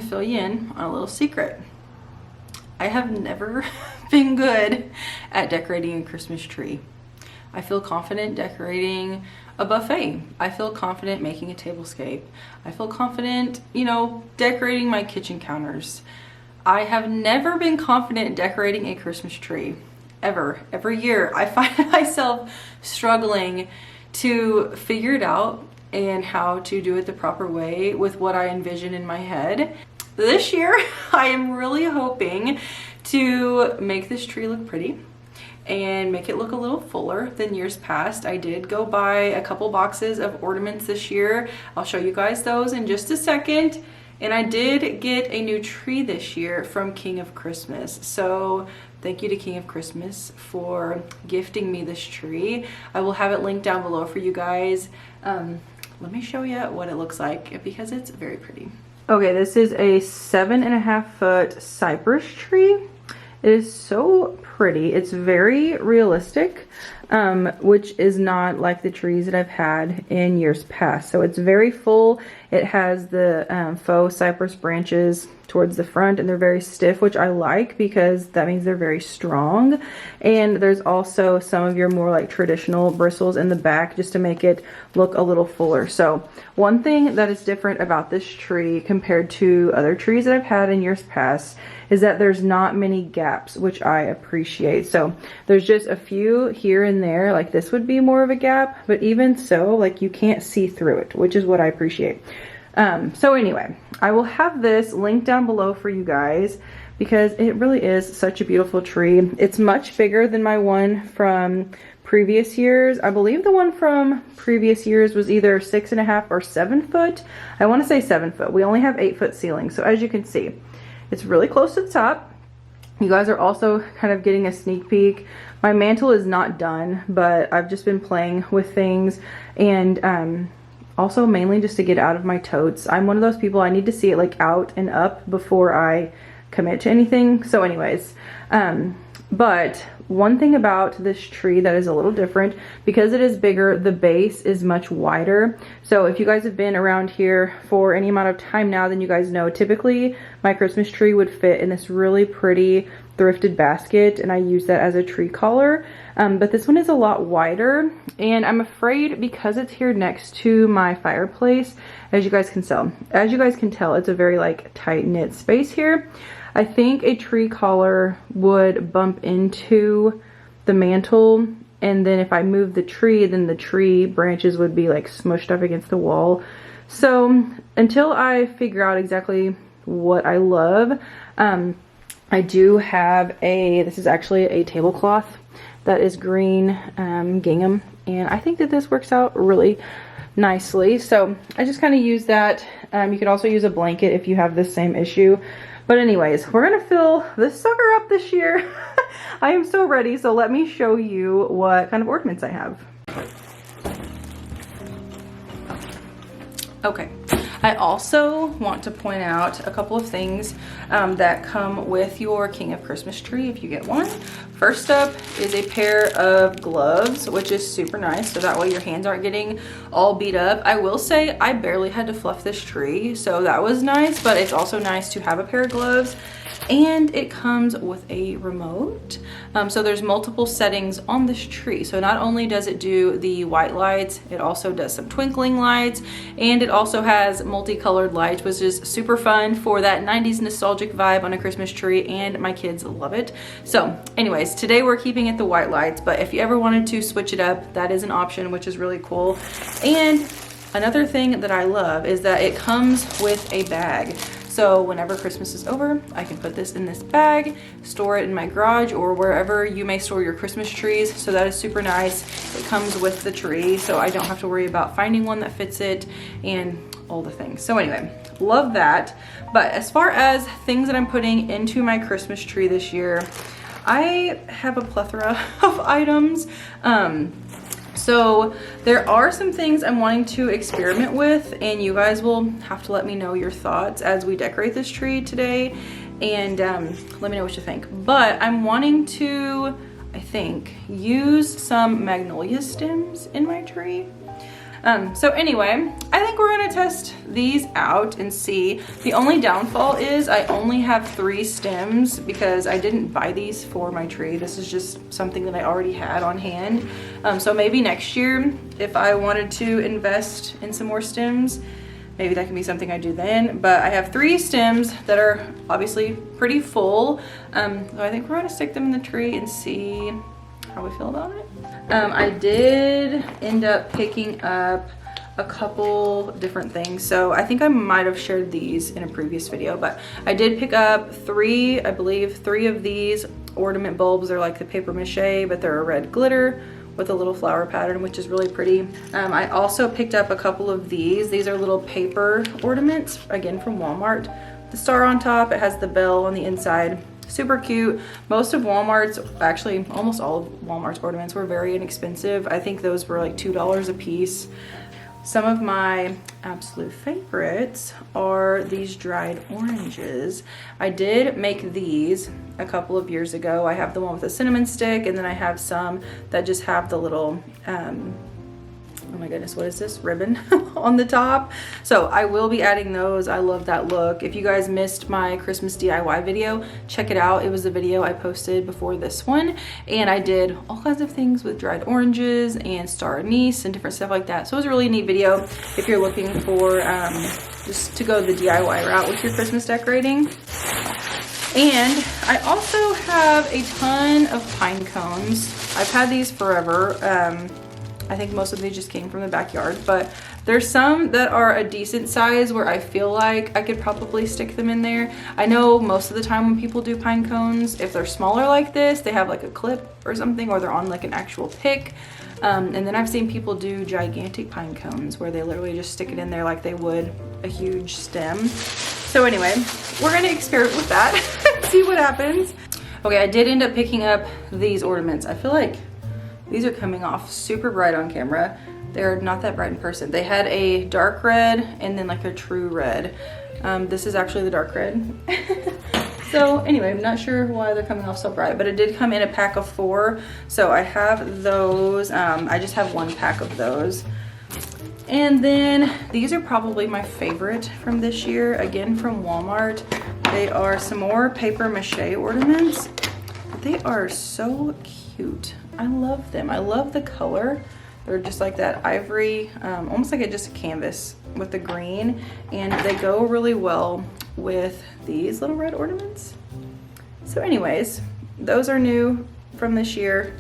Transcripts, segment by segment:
fill you in on a little secret. I have never been good at decorating a Christmas tree. I feel confident decorating a buffet. I feel confident making a tablescape. I feel confident, you know, decorating my kitchen counters. I have never been confident decorating a Christmas tree, ever. Every year I find myself struggling to figure it out and how to do it the proper way with what I envision in my head. This year, I am really hoping to make this tree look pretty and make it look a little fuller than years past. I did go buy a couple boxes of ornaments this year. I'll show you guys those in just a second. And I did get a new tree this year from King of Christmas. So thank you to King of Christmas for gifting me this tree. I will have it linked down below for you guys. Let me show you what it looks like because it's very pretty. Okay, this is a 7.5 foot cypress tree. It is so pretty. It's very realistic, which is not like the trees that I've had in years past. So it's very full. It has the faux cypress branches towards the front, and they're very stiff, which I like because that means they're very strong. And there's also some of your more like traditional bristles in the back just to make it look a little fuller. So one thing that is different about this tree compared to other trees that I've had in years past is that there's not many gaps, which I appreciate. So there's just a few here and there, like this would be more of a gap, but even so, like you can't see through it, which is what I appreciate. So anyway, I will have this linked down below for you guys because it really is such a beautiful tree. It's much bigger than my one from previous years. I believe the one from previous years was either 6.5 or 7 foot. I want to say 7 foot. We only have 8 foot ceilings. So as you can see, it's really close to the top. You guys are also kind of getting a sneak peek. My mantle is not done, but I've just been playing with things and also mainly just to get out of my totes. I'm one of those people, I need to see it like out and up before I commit to anything. So anyways, but one thing about this tree that is a little different, because it is bigger, the base is much wider. So if you guys have been around here for any amount of time now, then you guys know typically my Christmas tree would fit in this really pretty thrifted basket, and I use that as a tree collar. But this one is a lot wider, and I'm afraid because it's here next to my fireplace, as you guys can tell, it's a very like tight knit space here. I think a tree collar would bump into the mantle, and then if I move the tree, then the tree branches would be like smushed up against the wall. So until I figure out exactly what I love, I do have this is actually a tablecloth that is green gingham, and I think that this works out really nicely. So I just kind of use that. You could also use a blanket if you have this same issue. But anyways, we're gonna fill this sucker up this year. I am so ready, so let me show you what kind of ornaments I have. Okay, I also want to point out a couple of things that come with your King of Christmas tree if you get one. First up is a pair of gloves, which is super nice, so that way your hands aren't getting all beat up. I will say I barely had to fluff this tree, so that was nice, but it's also nice to have a pair of gloves. And it comes with a remote. So there's multiple settings on this tree. So not only does it do the white lights, it also does some twinkling lights, and it also has multicolored lights, which is super fun for that 90s nostalgic vibe on a Christmas tree, and my kids love it. So anyways, today we're keeping it the white lights, but if you ever wanted to switch it up, that is an option, which is really cool. And another thing that I love is that it comes with a bag. So whenever Christmas is over, I can put this in this bag, store it in my garage or wherever you may store your Christmas trees. So that is super nice. It comes with the tree, so I don't have to worry about finding one that fits it and all the things. So anyway, love that. But as far as things that I'm putting into my Christmas tree this year, I have a plethora of items. So there are some things I'm wanting to experiment with, and you guys will have to let me know your thoughts as we decorate this tree today, and let me know what you think. But I'm wanting to, I think, use some magnolia stems in my tree. So anyway, I think we're gonna test these out and see. The only downfall is I only have 3 stems because I didn't buy these for my tree. This is just something that I already had on hand. So maybe next year, if I wanted to invest in some more stems, maybe that can be something I do then. But I have 3 stems that are obviously pretty full. So I think we're gonna stick them in the tree and see how we feel about it. I did end up picking up a couple different things. So I think I might have shared these in a previous video, but I did pick up 3, I believe 3 of these ornament bulbs. They're like the paper mache, but they're a red glitter with a little flower pattern, which is really pretty. I also picked up a couple of these. These are little paper ornaments, again from Walmart. The star on top, it has the bell on the inside. Super cute. Most of Walmart's, actually almost all of Walmart's ornaments were very inexpensive. I think those were like $2 a piece. Some of my absolute favorites are these dried oranges. I did make these a couple of years ago. I have the one with a cinnamon stick, and then I have some that just have the little, oh my goodness, what is this? Ribbon on the top. So I will be adding those. I love that look. If you guys missed my Christmas DIY video, check it out. It was the video I posted before this one. And I did all kinds of things with dried oranges and star anise and different stuff like that. So it was a really neat video if you're looking for just to go the DIY route with your Christmas decorating. And I also have a ton of pine cones. I've had these forever. I think most of these just came from the backyard, but there's some that are a decent size where I feel like I could probably stick them in there. I know most of the time when people do pine cones, if they're smaller like this, they have like a clip or something, or they're on like an actual pick. And then I've seen people do gigantic pine cones where they literally just stick it in there like they would a huge stem. So anyway, we're gonna experiment with that, see what happens. Okay, I did end up picking up these ornaments. I feel like these are coming off super bright on camera. They're not that bright in person. They had a dark red and then like a true red. This is actually the dark red. So anyway, I'm not sure why they're coming off so bright, but it did come in a pack of 4. So I have those. I just have 1 pack of those. And then these are probably my favorite from this year, again from Walmart. They are some more paper mache ornaments. They are so cute. I love them. I love the color. They're just like that ivory, almost like just a canvas with the green, and they go really well with these little red ornaments. So anyways, those are new from this year.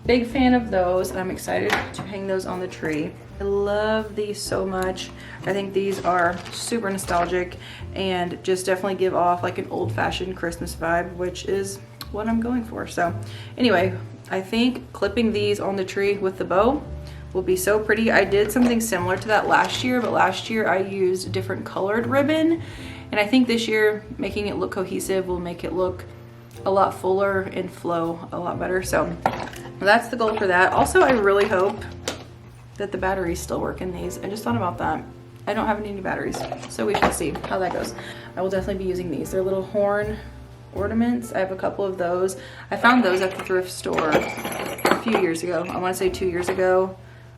Big fan of those. I'm excited to hang those on the tree. I love these so much. I think these are super nostalgic and just definitely give off like an old-fashioned Christmas vibe, which is what I'm going for. So anyway, I think clipping these on the tree with the bow will be so pretty. I did something similar to that last year, but last year I used different colored ribbon, and I think this year making it look cohesive will make it look a lot fuller and flow a lot better. So that's the goal for that. Also, I really hope that the batteries still work in these. I just thought about that. I don't have any new batteries, so we shall see how that goes. I will definitely be using these. They're little horn ornaments. I have a couple of those. I found those at the thrift store a few years ago. I want to say 2 years ago.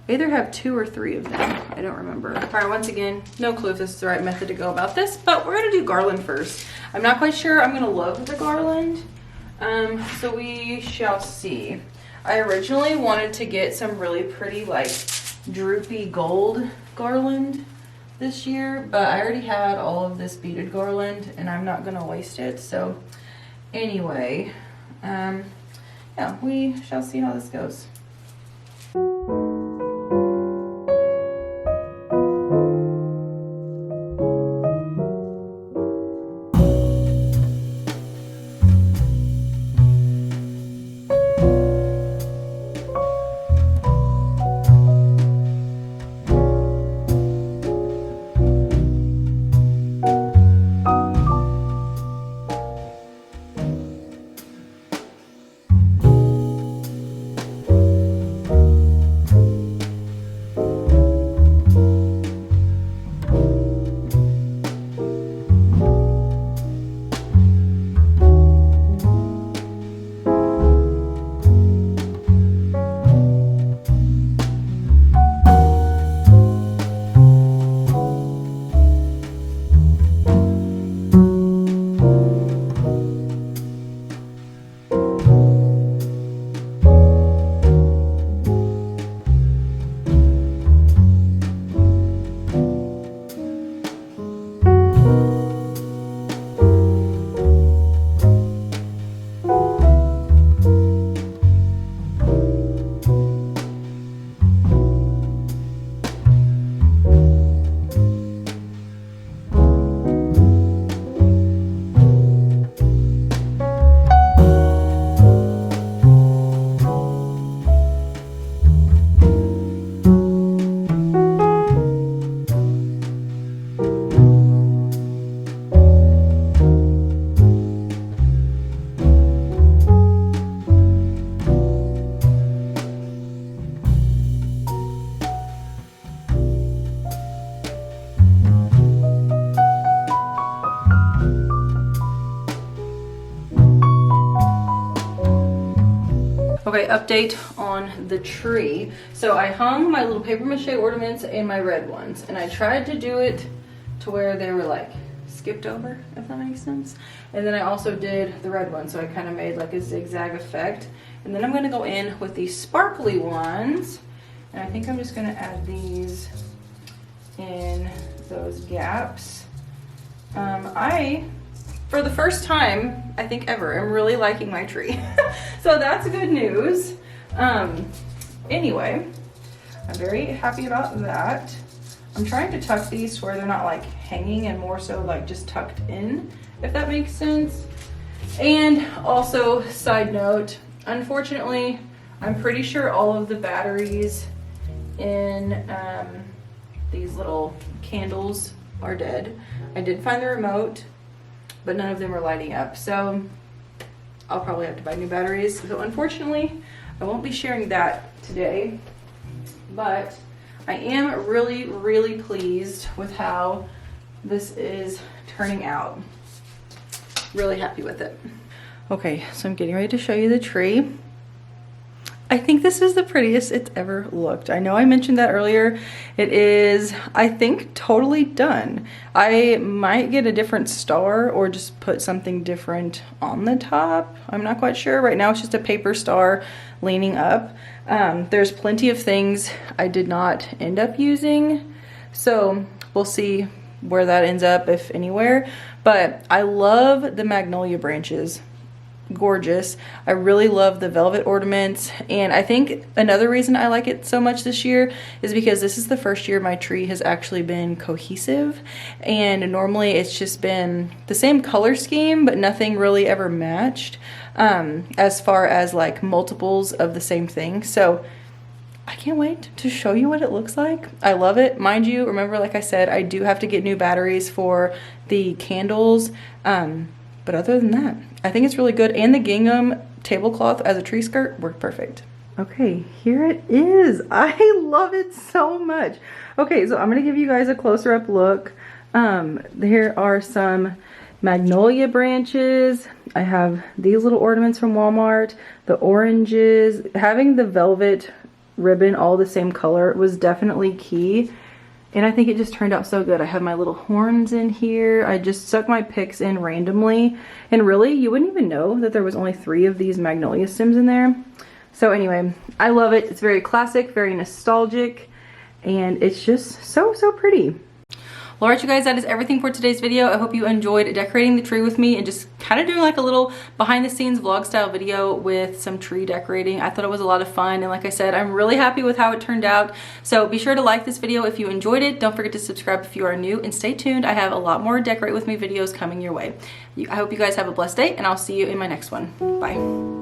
I either have 2 or 3 of them. I don't remember. All right, once again, no clue if this is the right method to go about this, but we're gonna do garland first. I'm not quite sure I'm gonna love the garland, so we shall see. I originally wanted to get some really pretty like droopy gold garland this year, but I already had all of this beaded garland and I'm not gonna waste it. So anyway, yeah, we shall see how this goes. Okay, update on the tree. So I hung my little paper mache ornaments and my red ones, and I tried to do it to where they were like skipped over, if that makes sense. And then I also did the red one, so I kind of made like a zigzag effect. And then I'm gonna go in with these sparkly ones, and I think I'm just gonna add these in those gaps. For the first time, I think ever, I'm really liking my tree. So that's good news. Anyway, I'm very happy about that. I'm trying to tuck these to where they're not like hanging and more so like just tucked in, if that makes sense. And also, side note, unfortunately, I'm pretty sure all of the batteries in these little candles are dead. I did find the remote, but none of them are lighting up, so I'll probably have to buy new batteries. So unfortunately, I won't be sharing that today, but I am really, really pleased with how this is turning out. Really happy with it. Okay, so I'm getting ready to show you the tree. I think this is the prettiest it's ever looked. I know I mentioned that earlier. It is, I think, totally done. I might get a different star or just put something different on the top. I'm not quite sure. Right now it's just a paper star leaning up. There's plenty of things I did not end up using, so we'll see where that ends up, if anywhere. But I love the magnolia branches. Gorgeous. I really love the velvet ornaments, and I think another reason I like it so much this year is because this is the first year my tree has actually been cohesive, and normally it's just been the same color scheme but nothing really ever matched as far as like multiples of the same thing. So I can't wait to show you what it looks like. I love it. Mind you, remember, like I said, I do have to get new batteries for the candles, but other than that, I think it's really good. And the gingham tablecloth as a tree skirt worked perfect. Okay, here it is. I love it so much. Okay, so I'm gonna give you guys a closer up look. There are some magnolia branches. I have these little ornaments from Walmart, the oranges. Having the velvet ribbon all the same color was definitely key. And I think it just turned out so good. I have my little horns in here. I just stuck my picks in randomly. And really, you wouldn't even know that there was only 3 of these magnolia stems in there. So anyway, I love it. It's very classic, very nostalgic, and it's just so, so pretty. Well, alright, you guys, that is everything for today's video. I hope you enjoyed decorating the tree with me and just kind of doing like a little behind the scenes vlog style video with some tree decorating. I thought it was a lot of fun, and like I said, I'm really happy with how it turned out. So be sure to like this video if you enjoyed it. Don't forget to subscribe if you are new, and stay tuned. I have a lot more decorate with me videos coming your way. I hope you guys have a blessed day, and I'll see you in my next one. Bye.